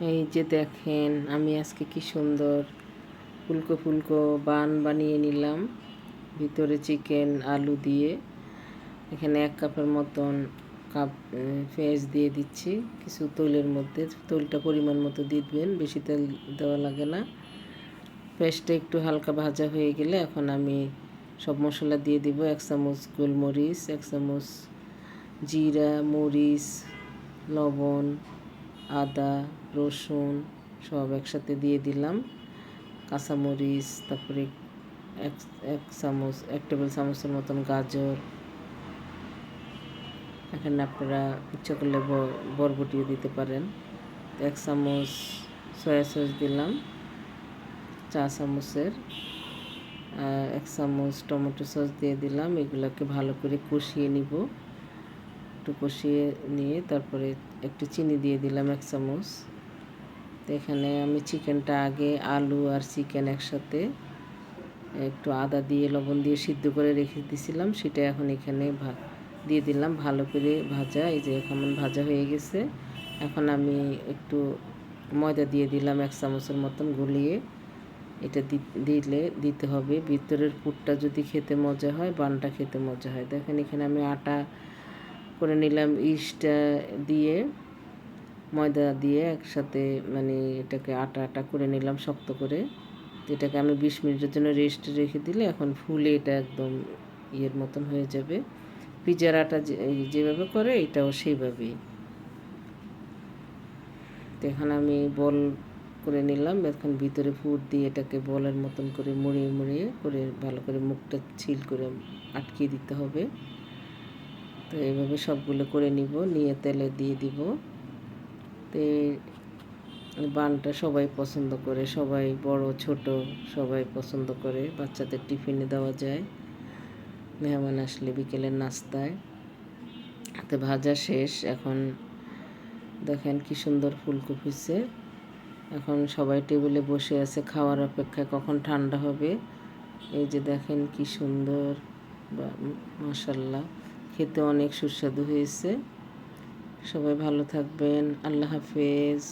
এই যে দেখেন আমি আজকে কি সুন্দর ফুলকো ফুলকো বান বানিয়ে নিলাম। ভিতরে চিকেন আলু দিয়ে এখানে 1 কাপের মতন পেঁয়াজ দিয়ে দিচ্ছি কিছু তেলের মধ্যে। তেলটা পরিমাণ মতো দিবেন, বেশি তেল দেওয়া লাগে না। পেঁয়াজটা একটু হালকা ভাজা হয়ে গেলে এখন আমি সব মশলা দিয়ে দিব। 1 চামচ গোলমরিচ, 1 চামচ জিরা, মরিচ, লবণ, আদা, রসুন সব একসাথে দিয়ে দিলাম। কাঁচামরিচ, তারপরে এক টেবিল চামচের মতন গাজর, এখানে আপনারা ইচ্ছা করলে বরবটিও দিতে পারেন। 1 চামচ সয়া সস দিলাম, 4 চামচের 1 চামচ টমেটো সস দিয়ে দিলাম। এগুলোকে ভালো করে কষিয়ে নিব। একটু কষিয়ে নিয়ে তারপরে একটু চিনি দিয়ে দিলাম 1 চামচ। তো এখানে আমি চিকেনটা আগে আলু আর চিকেন একসাথে একটু আদা দিয়ে লবণ দিয়ে সিদ্ধ করে রেখে দিয়েছিলাম, সেটা এখন এখানে দিয়ে দিলাম ভালো করে ভাজা। এই যে কেমন ভাজা হয়ে গেছে। এখন আমি একটু ময়দা দিয়ে দিলাম 1 চামচের মতন গুলিয়ে। এটা দিতে হবে। ভিতরের পুরটা যদি খেতে মজা হয়, বানটা খেতে মজা হয়। দেখেন এখানে আমি আটা করে নিলাম, ইস্ট দিয়ে ময়দা দিয়ে একসাথে, মানে এটাকে আটা আটা করে নিলাম শক্ত করে। এটাকে আমি 20 মিনিটের জন্য রেস্টে রেখে দিলে এখন ফুলে এটা একদম ইয়ের মতন হয়ে যাবে। পিজার আটা যেভাবে করে এটাও সেইভাবেই। তো এখন আমি বল করে নিলাম। এখন ভিতরে ফুট দিয়ে এটাকে বলের মতন করে মুড়িয়ে মুড়িয়ে করে ভালো করে মুখটা ছিল করে আটকিয়ে দিতে হবে। তো এইভাবে সবগুলো করে নিব, নিয়ে তেলে দিয়ে দিব। তো বানটা সবাই পছন্দ করে, সবাই বড় ছোট সবাই পছন্দ করে। বাচ্চাদের টিফিনে দেওয়া যায়, মেহমান আসলে বিকেলের নাস্তায়। তো ভাজা শেষ। এখন দেখেন কি সুন্দর ফুলকপিছে। এখন সবাই টেবিলে বসে আছে খাওয়ার অপেক্ষায় কখন ঠান্ডা হবে। এই যে দেখেন কি সুন্দর, মাশাআল্লাহ, খেতে অনেক সুস্বাদু হয়েছে। সবাই ভালো থাকবেন। আল্লাহ হাফেজ।